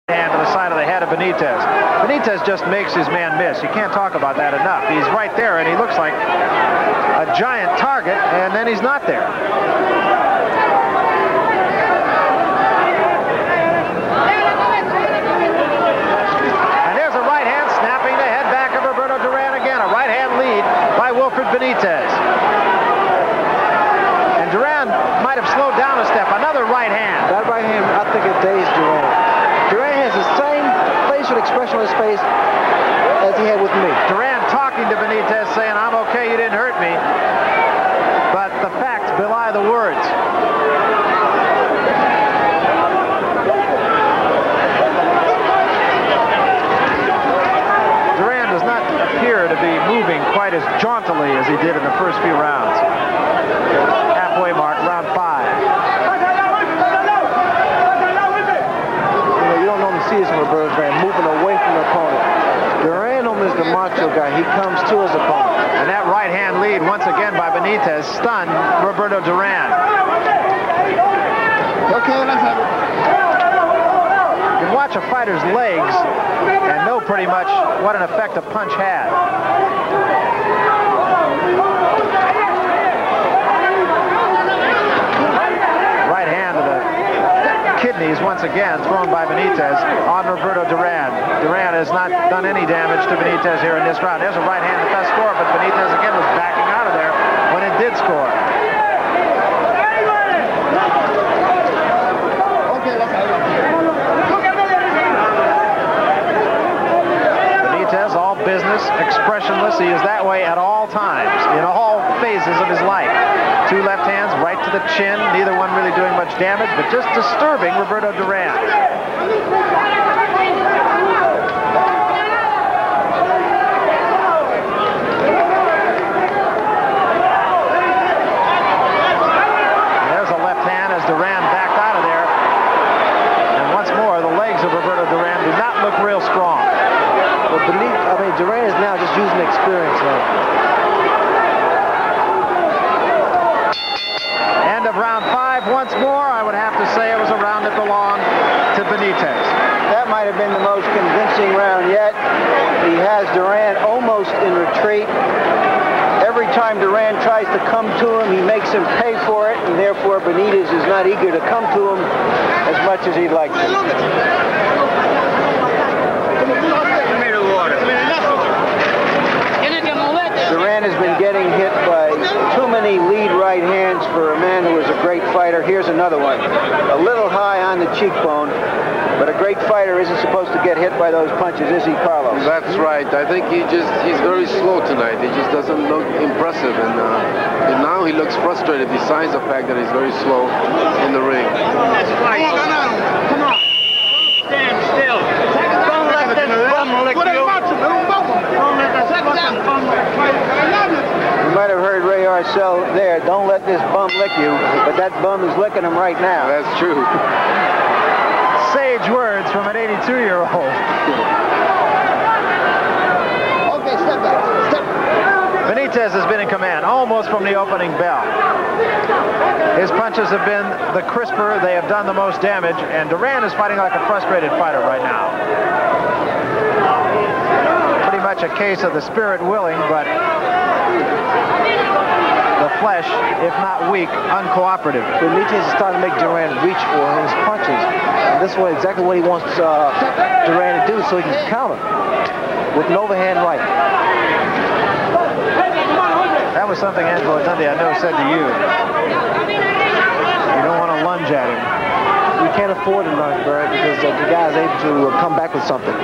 hand to the side of the head of Benitez. Benitez just makes his man miss. You can't talk about that enough. He's right there, and he looks like a giant target, and then he's not there. And there's a right hand snapping the head back of Roberto Duran again. A right hand lead by Wilfred Benitez. And Duran might have slowed down a step. Another right hand. That right hand, I think it dazed Duran. Duran has the same facial expression on his face as he had with me. Duran talking to Benitez saying, I'm okay, you didn't hurt me. But the facts belie the words. Duran does not appear to be moving quite as jauntily as he did in the first few rounds. Halfway mark, round 5. You don't normally see this from Roberto Duran, moving away from the opponent. Duran is the macho guy. He comes to his opponent. And that right hand lead, once again by Benitez, stunned Roberto Duran. Okay, let's have it. You can watch a fighter's legs and know pretty much what an effect a punch had. Right hand to the kidneys once again thrown by Benitez on Roberto Duran. Duran has not done any damage to Benitez here in this round. There's a right hand that does score, but Benitez again was backing out of there when it did score. Benitez, all business, expressionless. He is that way at all times, in all phases of his life. 2 left hands right to the chin, neither one really doing much damage, but just disturbing Roberto Duran. There's a left hand as Duran backed out of there. And once more, the legs of Roberto Duran do not look real strong. But Duran is now just using experience now. End of round 5 once more. I would have to say it was a round that belonged to Benitez. That might have been the most convincing round yet. He has Duran almost in retreat. Every time Duran tries to come to him, he makes him pay for it, and therefore Benitez is not eager to come to him as much as he'd like to. Duran has been getting hit by too many lead right hands for a man who is a great fighter. Here's another one. A little high on the cheekbone, but a great fighter isn't supposed to get hit by those punches, is he, Carlos? That's right. I think he's very slow tonight. He just doesn't look impressive, and now he looks frustrated besides the fact that he's very slow in the ring. Come on. Stand still. Don't let this bum lick you. You might have heard Ray Arcel there. Don't let this bum lick you, but that bum is licking him right now. That's true. Sage words from an 82-year-old. Okay, step back. Step. Benitez has been in command almost from the opening bell. His punches have been the crisper. They have done the most damage, and Duran is fighting like a frustrated fighter right now. Pretty much a case of the spirit willing, but the flesh, if not weak, uncooperative. Benitez is starting to make Duran reach for his punches. And this is exactly what he wants Duran to do so he can counter with an overhand right. That was something Angelo Dundee, I know, said to you. You don't want to lunge at him. You can't afford to lunge, Bird, because the guy's able to come back with something.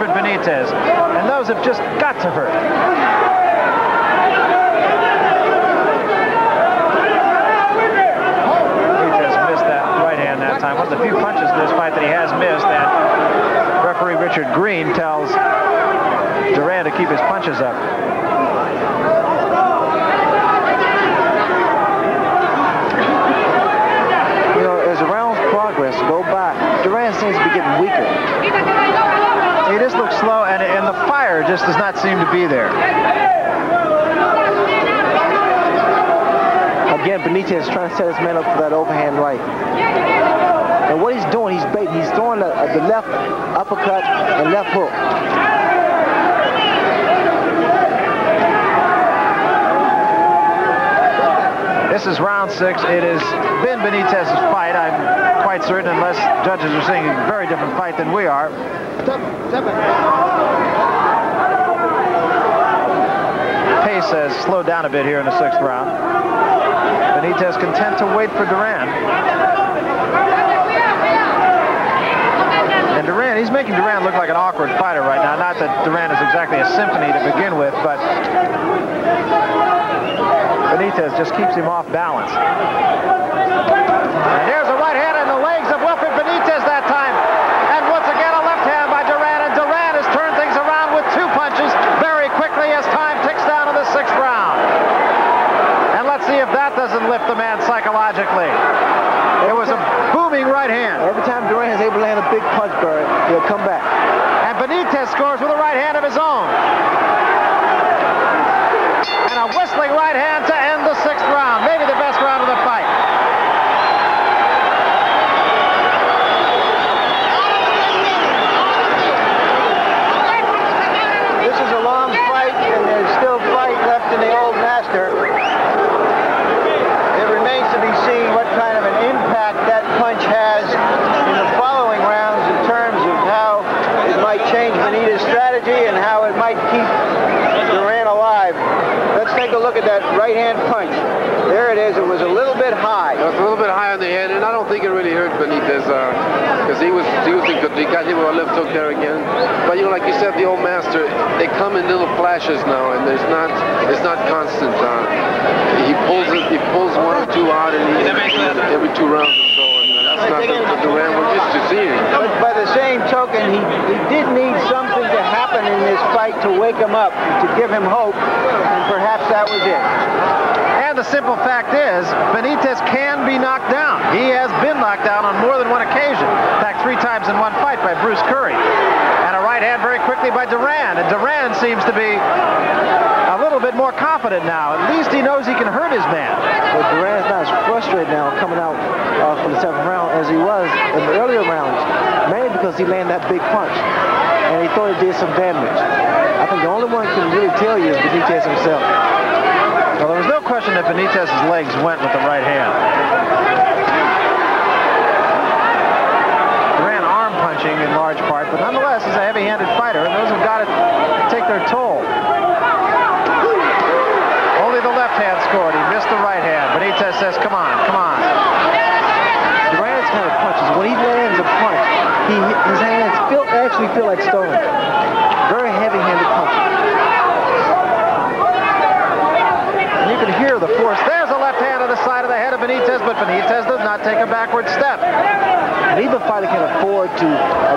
Benitez, and those have just got to hurt. Benitez missed that right hand that time. One of the few punches in this fight that he has missed, and referee Richard Green tells Duran to keep his punches up. You know, as a round fire just does not seem to be there. Again, Benitez is trying to set his man up for that overhand right. And what he's doing, he's baiting. He's throwing the left uppercut and left hook. This is round 6. It has been Benitez's fight, I'm quite certain, unless judges are seeing a very different fight than we are. Pace has slowed down a bit here in the 6th round. Benitez content to wait for Duran. And Duran, he's making Duran look like an awkward fighter right now. Not that Duran is exactly a symphony to begin with, but Benitez just keeps him off balance. And there's a right hand in the legs of Wilfredo Benitez that time. And once again, a left hand by Duran. And Duran has turned things around with 2 punches very quickly as time ticks down to the 6th round. And let's see if that doesn't lift the man psychologically. It was a booming right hand. Every time Duran is able to land a big punch, Barry, he'll come back. And Benitez scores with a right hand of his own. And a whistling right hand to end the 6th round. Maybe the best round of the fight. This is a long fight, and there's still fight left in the old master. It remains to be seen what kind of an impact that punch has in the following rounds in terms of how it might change Benitez's strategy and how it might keep Duran alive. Let's take a look at that right hand punch. There it is. It was a little bit high. It was a little bit high on the head, and I don't think it really hurt Benitez because he got hit with a left hook there again. But you know, like you said, the old master, they come in little flashes now, and it's not constant. He pulls 1 or 2 out, and every 2 rounds or so. And that's not the Duran we're used to seeing. But by the same token, he did need something to happen in this fight to wake him up, to give him hope, and perhaps that was it. And the simple fact is, Benitez can be knocked down. He has been knocked down on more than one occasion. In fact, 3 times in one fight by Bruce Curry. And a right hand very quickly by Duran. And Duran seems to be a little bit more confident now. At least he knows he can hurt his man. But Duran's not as frustrated now coming out from the 7th round as he was in the earlier rounds, mainly because he landed that big punch. And he thought it did some damage. I think the only one who can really tell you is Benitez himself. Well, there was no question that Benitez's legs went with the right hand. Duran arm punching in large part, but nonetheless is a heavy-handed fighter, and those have got to take their toll. Only the left hand scored. He missed the right hand. Benitez says, come on, come on. Duran's kind of punches, when he lands a punch, his hands actually feel like stone. Very heavy-handed punches. You can hear the force. There's a left hand to the side of the head of Benitez, but Benitez does not take a backward step. Neither fighter can afford to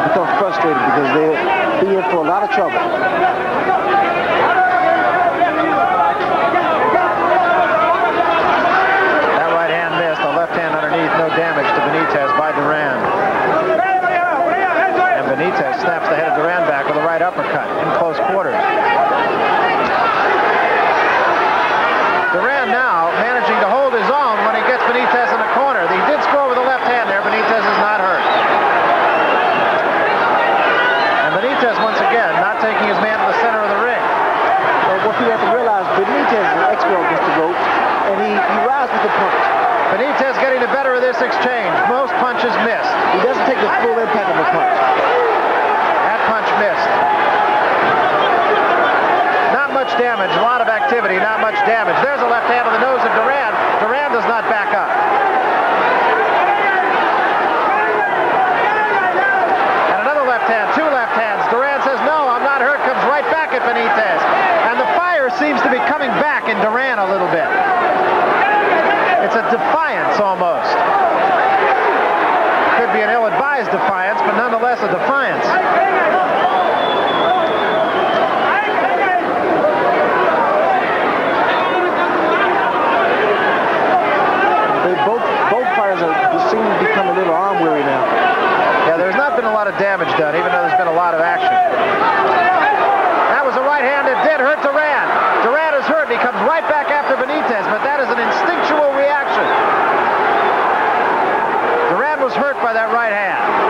become frustrated because they'll be in for a lot of trouble. That right hand missed. The left hand underneath. No damage to Benitez by Duran. And Benitez snaps the head of Duran back with a right uppercut in close quarters. Duran now managing to hold his own when he gets Benitez in the corner. He did score with the left hand there. Benitez is not hurt. And Benitez, once again, not taking his man to the center of the ring. And what you have to realize, Benitez is an expert against the ropes, and he rides with the punch. Benitez getting the better of this exchange. Most punches missed. He doesn't take the full impact of a punch. That punch missed. Not much damage, a lot of activity, not much damage. There's a left hand on the nose of Duran. Duran does not back up. And another left hand, 2 left hands. Duran says, no, I'm not hurt, comes right back at Benitez. And the fire seems to be coming back in Duran a little bit. It's a defiance almost. Could be an ill-advised defiance, but nonetheless a defiance. Both fighters seem to become a little arm weary now. Yeah, there's not been a lot of damage done, even though there's been a lot of action. That was was hurt by that right hand.